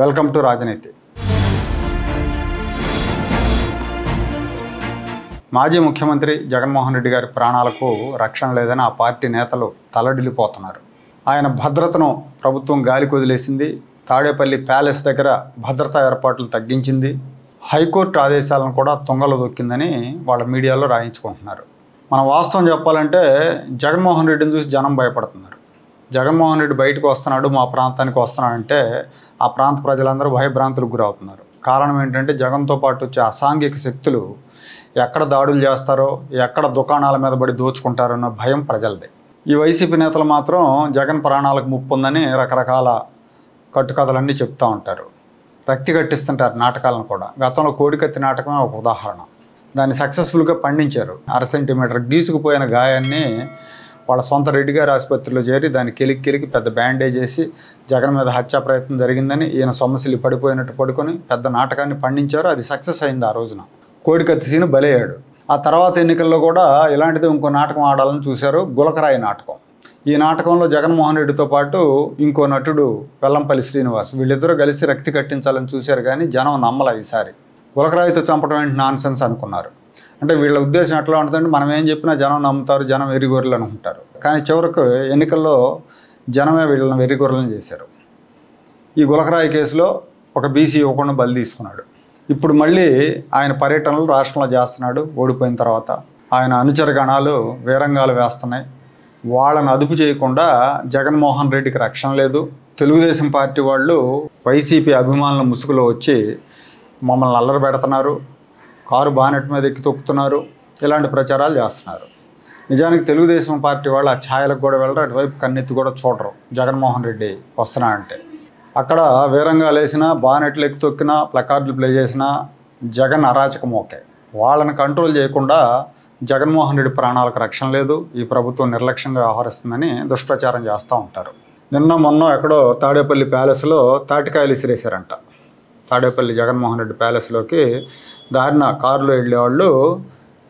Welcome to రాజనీతి. మాజీ ముఖ్యమంత్రి జగన్మోహన్ రెడ్డి గారి ప్రాణాలకు రక్షణ లేదని ఆ పార్టీ నేతలు తలడిల్లిపోతున్నారు. ఆయన భద్రతను ప్రభుత్వం గాలికి వదిలేసింది. తాడేపల్లి ప్యాలెస్ దగ్గర భద్రతా ఏర్పాట్లు తగ్గించింది. హైకోర్టు ఆదేశాలను కూడా తుంగలో దొక్కిందని వాళ్ళ మీడియాలో రాయించుకుంటున్నారు. మనం వాస్తవం చెప్పాలంటే జగన్మోహన్ రెడ్డిని చూసి జనం భయపడుతున్నారు. జగన్మోహన్ రెడ్డి బయటకు వస్తున్నాడు, మా ప్రాంతానికి వస్తున్నాడంటే ఆ ప్రాంత ప్రజలందరూ భయభ్రాంతులకు గురవుతున్నారు. కారణం ఏంటంటే జగన్తో పాటు వచ్చే అసాంఘిక శక్తులు ఎక్కడ దాడులు చేస్తారో, ఎక్కడ దుకాణాల మీద పడి దోచుకుంటారన్న భయం ప్రజలది. ఈ వైసీపీ నేతలు మాత్రం జగన్ ప్రాణాలకు ముప్పు ఉందని రకరకాల కట్టుకథలన్నీ చెప్తూ ఉంటారు. రక్తి కట్టిస్తుంటారు నాటకాలను కూడా. గతంలో కోడికత్తి నాటకమే ఒక ఉదాహరణ. దాన్ని సక్సెస్ఫుల్గా పండించారు. 1/2 సెంటీమీటర్ గీసుకుపోయిన గాయాన్ని వాళ్ళ సొంత రెడ్డి గారి ఆసుపత్రిలో చేరి దాన్ని కెలికి పెద్ద బ్యాండేజ్ వేసి జగన్ మీద హత్యా ప్రయత్నం జరిగిందని ఈయన సొమ్మసిల్లి పడిపోయినట్టు పడుకొని పెద్ద నాటకాన్ని పండించారు. అది సక్సెస్ అయింది. ఆ రోజున కోడికత్తి సీను బలయ్యాడు. ఆ తర్వాత ఎన్నికల్లో కూడా ఇలాంటిది ఇంకో నాటకం ఆడాలని చూశారు, గులకరాయి నాటకం. ఈ నాటకంలో జగన్మోహన్ రెడ్డితో పాటు ఇంకో నటుడు వెల్లంపల్లి శ్రీనివాస్, వీళ్ళిద్దరూ కలిసి రక్తి కట్టించాలని చూశారు. కానీ జనం నమ్మల. ఈసారి గులకరాయితో చంపడం ఏంటి నాన్ సెన్స్ అనుకున్నారు. అంటే వీళ్ళ ఉద్దేశం ఎట్లా ఉంటుందంటే మనం ఏం చెప్పినా జనం నమ్ముతారు, జనం వెర్రిగొర్రెలు అనుకుంటారు. కానీ చివరకు ఎన్నికల్లో జనమే వీళ్ళని వెర్రిగొర్రెలను చేశారు. ఈ గులకరాయి కేసులో ఒక బీసీ యువకుడిని బలి తీసుకున్నాడు. ఇప్పుడు మళ్ళీ ఆయన పర్యటనలు రాష్ట్రంలో చేస్తున్నాడు. ఓడిపోయిన తర్వాత ఆయన అనుచరగణాలు వీరంగాలు వేస్తున్నాయి. వాళ్ళని అదుపు చేయకుండా జగన్మోహన్ రెడ్డికి రక్షణ లేదు. తెలుగుదేశం పార్టీ వాళ్ళు వైసీపీ అభిమానుల ముసుగులో వచ్చి మమ్మల్ని అల్లరి పెడుతున్నారు, కారు బానెట్ మీద ఎక్కి తొక్కుతున్నారు, ఇలాంటి ప్రచారాలు చేస్తున్నారు. నిజానికి తెలుగుదేశం పార్టీ వాళ్ళు ఆ ఛాయలకు కూడా వెళ్ళరు, అటువైపు కన్నెత్తి కూడా చూడరు. జగన్మోహన్ రెడ్డి వస్తున్నా అంటే అక్కడ వీరంగాలు వేసినా, బానెట్లు ఎక్కి తొక్కినా, ప్లకార్డులు ప్లే చేసినా జగన్ అరాచకం ఓకే. వాళ్ళని కంట్రోల్ చేయకుండా జగన్మోహన్ రెడ్డి ప్రాణాలకు రక్షణ లేదు, ఈ ప్రభుత్వం నిర్లక్ష్యంగా వ్యవహరిస్తుందని దుష్ప్రచారం చేస్తూ ఉంటారు. నిన్న మొన్న ఎక్కడో తాడేపల్లి ప్యాలెస్లో తాటికాయలు విసిరేశారంట. తాడేపల్లి జగన్మోహన్ రెడ్డి ప్యాలెస్లోకి దారిన కారులో వెళ్ళేవాళ్ళు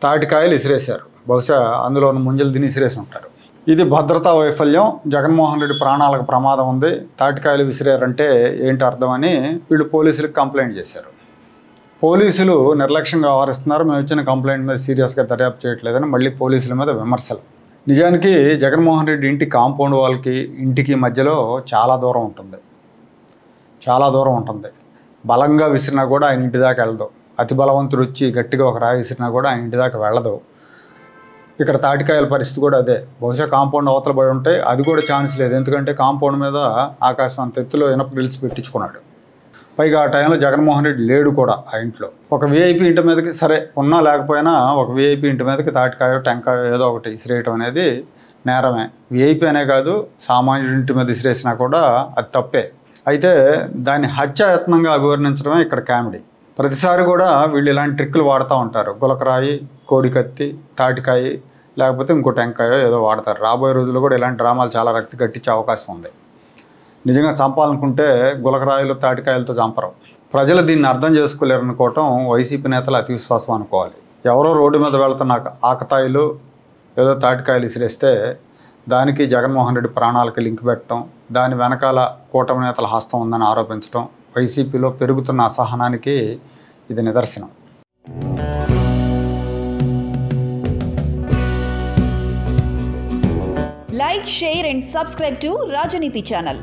తాటికాయలు విసిరేశారు. బహుశా అందులో ముంజలు తిని విసిరేసి ఉంటారు. ఇది భద్రతా వైఫల్యం, జగన్మోహన్ రెడ్డి ప్రాణాలకు ప్రమాదం ఉంది, తాటికాయలు విసిరారంటే ఏంటి అర్థం అని వీళ్ళు పోలీసులకు కంప్లైంట్ చేశారు. పోలీసులు నిర్లక్ష్యంగా వ్యవహరిస్తున్నారు, మేము ఇచ్చిన కంప్లైంట్ మీద సీరియస్గా దర్యాప్తు చేయట్లేదని మళ్ళీ పోలీసుల మీద విమర్శలు. నిజానికి జగన్మోహన్ రెడ్డి ఇంటి కాంపౌండ్ వాళ్ళకి ఇంటికి మధ్యలో చాలా దూరం ఉంటుంది. బలంగా విసిరినా కూడా ఆయన ఇంటి దాకా వెళ్ళదు. అతి బలవంతుడు వచ్చి గట్టిగా ఒక రాయి విసిరినా కూడా ఆయన ఇంటి దాకా వెళ్ళదు. ఇక్కడ తాటికాయల పరిస్థితి కూడా అదే. బహుశా కాంపౌండ్ అవతల పడి ఉంటే అది కూడా ఛాన్స్ లేదు. ఎందుకంటే కాంపౌండ్ మీద ఆకాశం అంత ఎత్తులో ఇనప గ్రిల్స్ పెట్టించుకున్నాడు. పైగా ఆ టైంలో జగన్మోహన్ రెడ్డి లేడు కూడా ఆ ఇంట్లో. ఒక వీఐపీ ఇంటి మీదకి, సరే ఉన్నా లేకపోయినా ఒక వీఐపీ ఇంటి మీదకి తాటికాయో టెంకాయో ఏదో ఒకటి విసిరేయటం అనేది నేరమే. వీఐపీ అనే కాదు, సామాన్యుడి ఇంటి మీద విసిరేసినా కూడా అది తప్పే. అయితే దాన్ని హత్యాయత్నంగా అభివర్ణించడమే ఇక్కడ కామెడీ. ప్రతిసారి కూడా వీళ్ళు ఇలాంటి ట్రిక్కులు వాడుతూ ఉంటారు. గులకరాయి, కోడికత్తి, తాటికాయి, లేకపోతే ఇంకో టెంకాయో ఏదో వాడతారు. రాబోయే రోజుల్లో కూడా ఇలాంటి డ్రామాలు చాలా రక్తి కట్టించే అవకాశం ఉంది. నిజంగా చంపాలనుకుంటే గులకరాయిలు, తాటికాయలతో చంపరు. ప్రజలు దీన్ని అర్థం చేసుకోలేరు అనుకోవటం వైసీపీ నేతలు అతి విశ్వాసం అనుకోవాలి. ఎవరో రోడ్డు మీద వెళ్తున్న ఆకతాయిలు ఏదో తాటికాయలు విసిరేస్తే దానికి జగన్మోహన్ రెడ్డి ప్రాణాలకి లింక్ పెట్టడం, దాని వెనకాల కూటమి నేతల హస్తం ఉందని ఆరోపించడం వైసీపీలో పెరుగుతున్న అసహనానికి ఇది నిదర్శనం. Like, share and subscribe to Rajaniti channel.